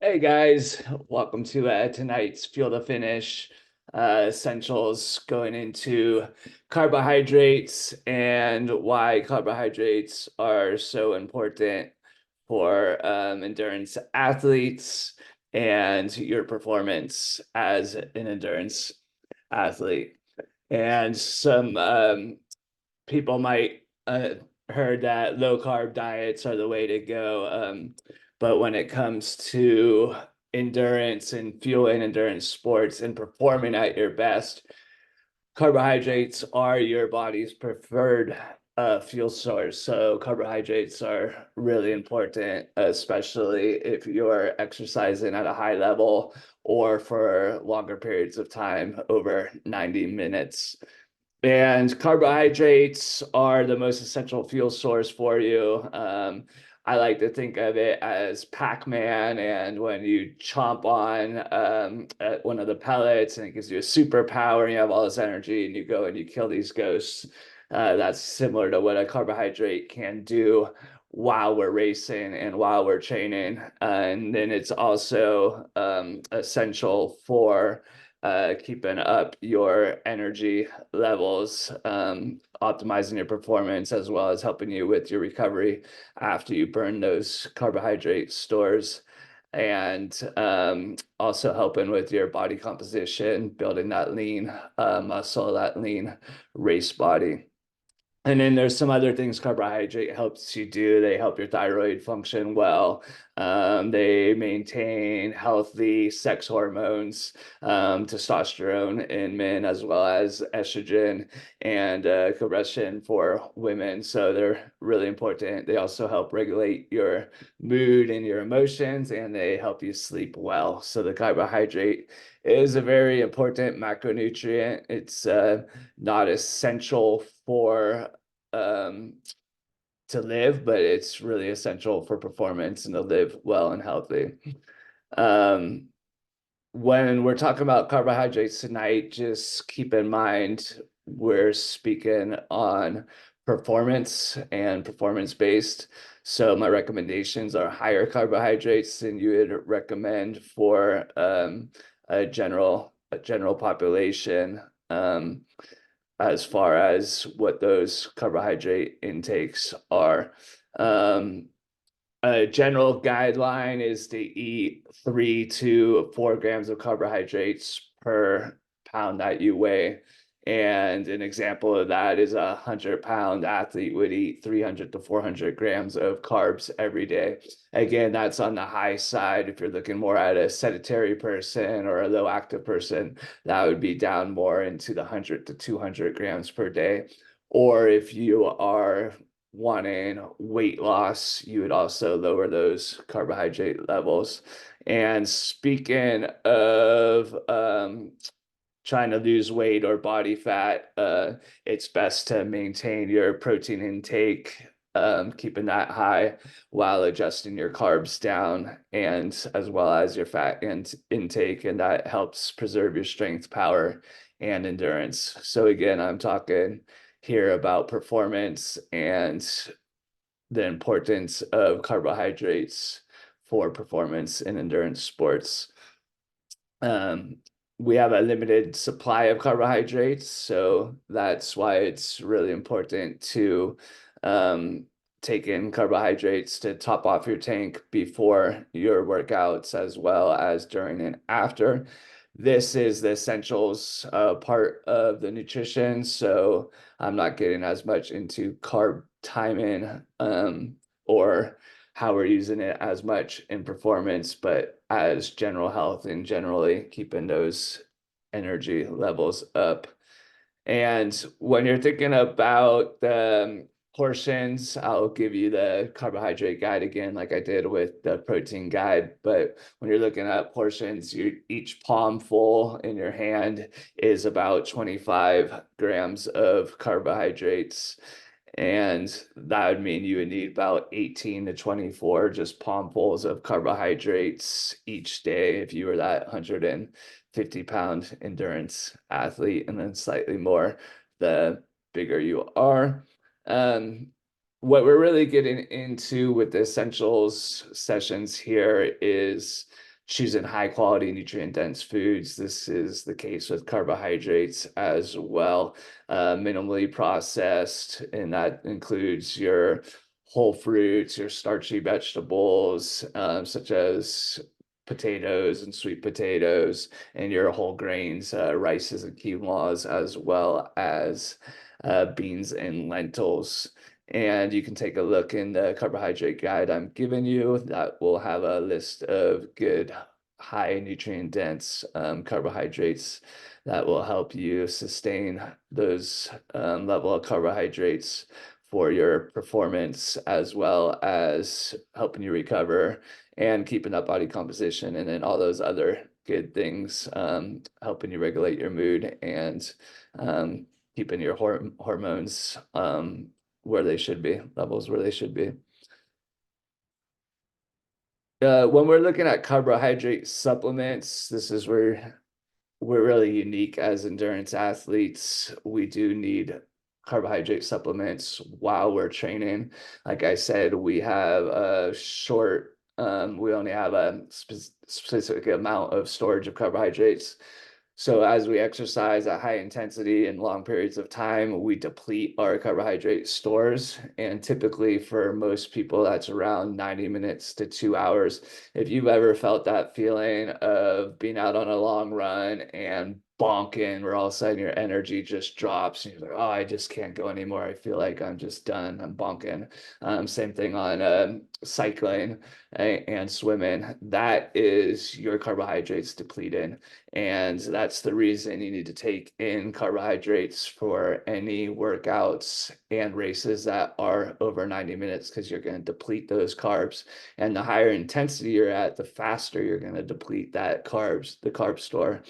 Hey guys, welcome to tonight's Fuel to Finish essentials, going into carbohydrates and why carbohydrates are so important for endurance athletes and your performance as an endurance athlete. And some people might heard that low carb diets are the way to go. But when it comes to endurance and fueling endurance sports and performing at your best, carbohydrates are your body's preferred fuel source. So carbohydrates are really important, especially if you're exercising at a high level or for longer periods of time, over 90 minutes. And carbohydrates are the most essential fuel source for you. I like to think of it as Pac-Man, and when you chomp on at one of the pellets, and it gives you a superpower, and you have all this energy, and you go and you kill these ghosts. That's similar to what a carbohydrate can do while we're racing and while we're training. And then it's also essential for keeping up your energy levels, optimizing your performance, as well as helping you with your recovery after you burn those carbohydrate stores, and also helping with your body composition, building that lean muscle, that lean race body. And then there's some other things carbohydrate helps you do. They help your thyroid function well. They maintain healthy sex hormones, testosterone in men, as well as estrogen and progression for women. So they're really important. They also help regulate your mood and your emotions, and they help you sleep well. So the carbohydrate is a very important macronutrient. It's not essential for um, to live, but it's really essential for performance and to live well and healthy. Um, when we're talking about carbohydrates tonight, just keep in mind we're speaking on performance and performance based. So my recommendations are higher carbohydrates than you would recommend for a general population. As far as what those carbohydrate intakes are. Um, a general guideline is to eat 3 to 4 grams of carbohydrates per pound that you weigh. And an example of that is 100-pound athlete would eat 300 to 400 grams of carbs every day. Again, that's on the high side. If you're looking more at a sedentary person or a low active person, that would be down more into the 100 to 200 grams per day. Or if you are wanting weight loss, you would also lower those carbohydrate levels. And speaking of trying to lose weight or body fat, it's best to maintain your protein intake, keeping that high while adjusting your carbs down, and as well as your fat and intake, and that helps preserve your strength, power, and endurance. So again, I'm talking here about performance and the importance of carbohydrates for performance in endurance sports. Um, we have a limited supply of carbohydrates, so that's why it's really important to take in carbohydrates to top off your tank before your workouts, as well as during and after. This is the essentials part of the nutrition, so I'm not getting as much into carb timing or how we're using it as much in performance, but as general health and generally keeping those energy levels up. And when you're thinking about the portions, I'll give you the carbohydrate guide again, like I did with the protein guide. But when you're looking at portions, each palm full in your hand is about 25 grams of carbohydrates. And that would mean you would need about 18 to 24 just palmfuls of carbohydrates each day if you were that 150-pound endurance athlete, and then slightly more the bigger you are. Um, what we're really getting into with the essentials sessions here is choosing high quality nutrient dense foods. This is the case with carbohydrates as well. Minimally processed, and that includes your whole fruits, your starchy vegetables, such as potatoes and sweet potatoes, and your whole grains, rices and quinoas, as well as beans and lentils. And you can take a look in the carbohydrate guide I'm giving you. That will have a list of good, high nutrient dense carbohydrates that will help you sustain those level of carbohydrates for your performance, as well as helping you recover and keeping up body composition, and then all those other good things, helping you regulate your mood and keeping your hormones where they should be, levels where they should be. When we're looking at carbohydrate supplements, this is where we're really unique as endurance athletes. We do need carbohydrate supplements while we're training. Like I said, we have a short, we only have a specific amount of storage of carbohydrates. So as we exercise at high intensity and long periods of time, we deplete our carbohydrate stores. And typically for most people, that's around 90 minutes to 2 hours. If you've ever felt that feeling of being out on a long run and bonking, where all of a sudden your energy just drops and you're like, oh, I just can't go anymore. I feel like I'm just done. I'm bonking. Same thing on cycling and swimming. That is your carbohydrates depleted. And that's the reason you need to take in carbohydrates for any workouts and races that are over 90 minutes, because you're going to deplete those carbs. And the higher intensity you're at, the faster you're going to deplete that the carb store.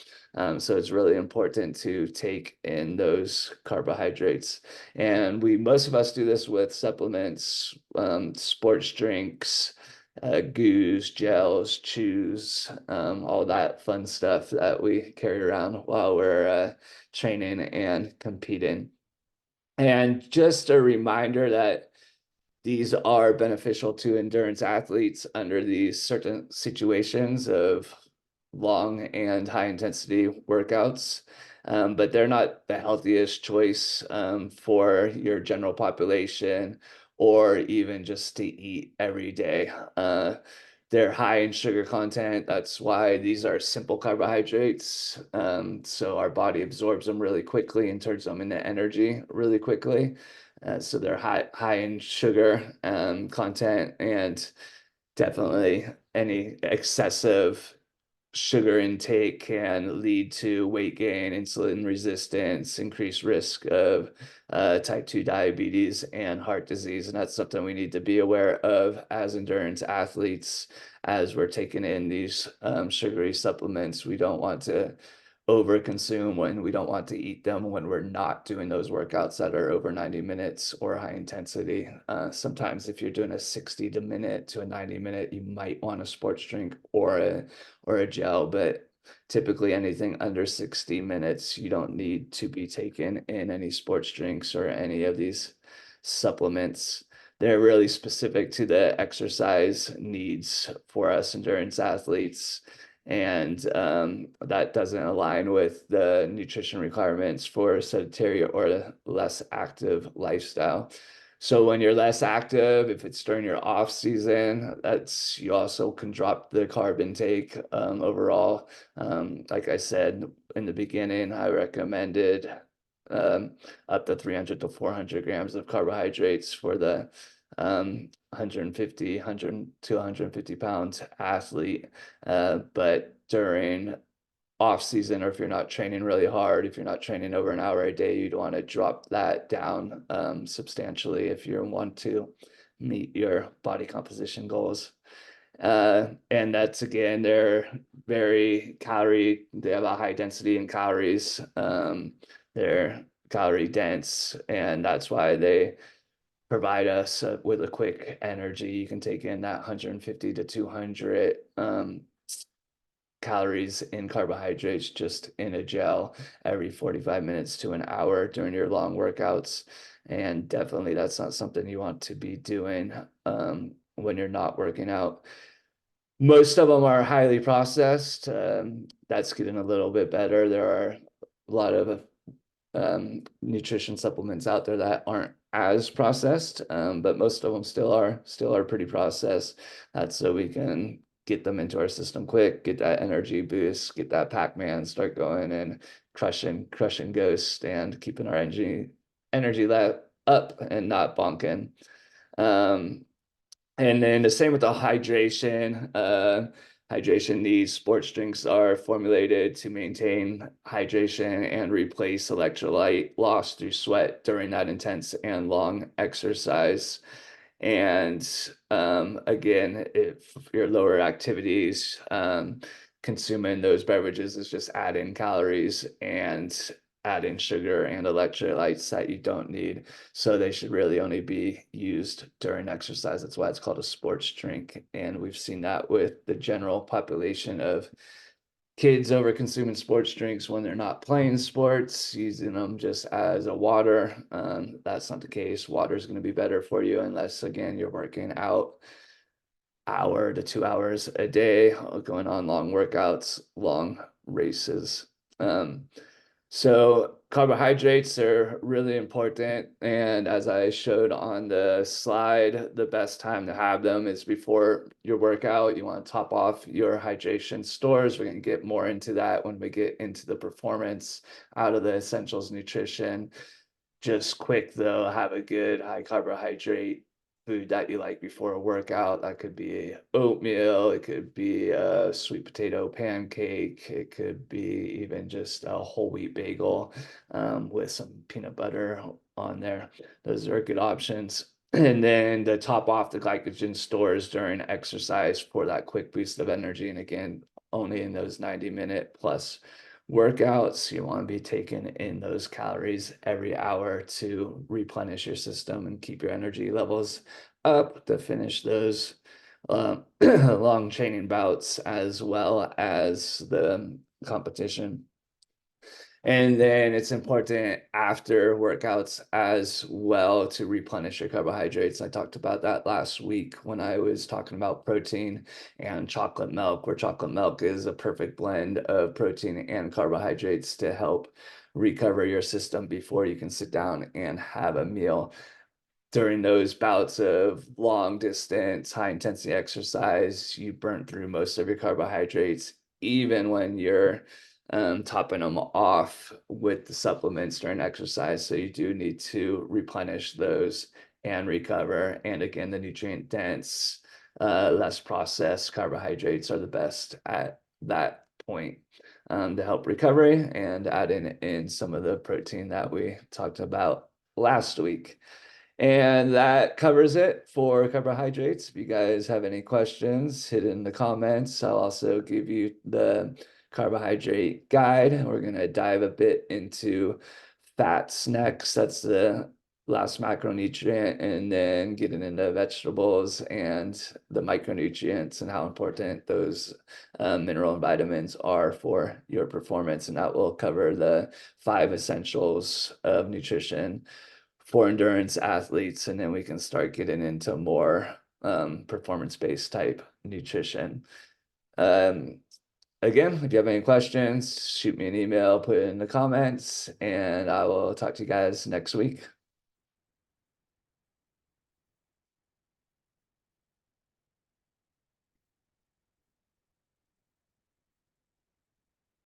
So it's really important to take in those carbohydrates. And most of us do this with supplements, sports drinks, goos, gels, chews, all that fun stuff that we carry around while we're training and competing. And just a reminder that these are beneficial to endurance athletes under these certain situations of long and high intensity workouts. But they're not the healthiest choice for your general population, or even just to eat every day. They're high in sugar content. That's why these are simple carbohydrates. So our body absorbs them really quickly and turns them into energy really quickly. So they're high in sugar content, and definitely any excessive sugar intake can lead to weight gain, insulin resistance, increased risk of type 2 diabetes and heart disease. And that's something we need to be aware of as endurance athletes as we're taking in these sugary supplements. We don't want to overconsume when we don't want to eat them when we're not doing those workouts that are over 90 minutes or high intensity. Sometimes if you're doing a 60 minute to a 90 minute, you might want a sports drink or a gel, but typically anything under 60 minutes, you don't need to be taking in any sports drinks or any of these supplements. They're really specific to the exercise needs for us endurance athletes. And that doesn't align with the nutrition requirements for a sedentary or a less active lifestyle. So when you're less active, if it's during your off season, you also can drop the carb intake overall. Like I said in the beginning, I recommended up to 300 to 400 grams of carbohydrates for the 150, 100 to 150 pound athlete. But during off season, or if you're not training really hard, if you're not training over an hour a day, you'd want to drop that down substantially if you want to meet your body composition goals. And that's, again, they're they have a high density in calories. They're calorie dense, and that's why they provide us with a quick energy. You can take in that 150 to 200 calories in carbohydrates just in a gel every 45 minutes to an hour during your long workouts. And definitely that's not something you want to be doing when you're not working out. Most of them are highly processed. That's getting a little bit better. There are a lot of nutrition supplements out there that aren't as processed, but most of them still are pretty processed. That's so we can get them into our system quick, get that energy boost, get that Pac-Man, start going and crushing ghosts and keeping our energy up and not bonking. Um, and then the same with the hydration. Hydration needs. Sports drinks are formulated to maintain hydration and replace electrolyte loss through sweat during that intense and long exercise. And again, if your lower activities, consuming those beverages is just adding calories and adding sugar and electrolytes that you don't need. So they should really only be used during exercise. That's why it's called a sports drink. And we've seen that with the general population of kids over consuming sports drinks when they're not playing sports, using them just as a water. That's not the case. Water is going to be better for you unless, again, you're working out hour to 2 hours a day, going on long workouts, long races. So carbohydrates are really important. And as I showed on the slide, the best time to have them is before your workout. You want to top off your hydration stores. We're going to get more into that when we get into the performance out of the essentials nutrition. Just quick though, have a good high carbohydrate food that you like before a workout. That could be oatmeal, it could be a sweet potato pancake, it could be even just a whole wheat bagel with some peanut butter on there. Those are good options. And then to top off the glycogen stores during exercise for that quick boost of energy. And again, only in those 90-minute plus workouts. You want to be taking in those calories every hour to replenish your system and keep your energy levels up to finish those long training bouts as well as the competition. And then it's important after workouts as well to replenish your carbohydrates. I talked about that last week when I was talking about protein and chocolate milk, where chocolate milk is a perfect blend of protein and carbohydrates to help recover your system before you can sit down and have a meal. During those bouts of long distance, high intensity exercise, you burn through most of your carbohydrates, even when you're topping them off with the supplements during exercise. So you do need to replenish those and recover. And again, the nutrient dense, less processed carbohydrates are the best at that point to help recovery and adding in some of the protein that we talked about last week. And that covers it for carbohydrates. If you guys have any questions, hit in the comments. I'll also give you the carbohydrate guide. And we're going to dive a bit into fats next. That's the last macronutrient, and then getting into vegetables and the micronutrients and how important those mineral and vitamins are for your performance. And that will cover the 5 essentials of nutrition for endurance athletes, and then we can start getting into more performance-based type nutrition. Again, if you have any questions, shoot me an email, put it in the comments, and I will talk to you guys next week.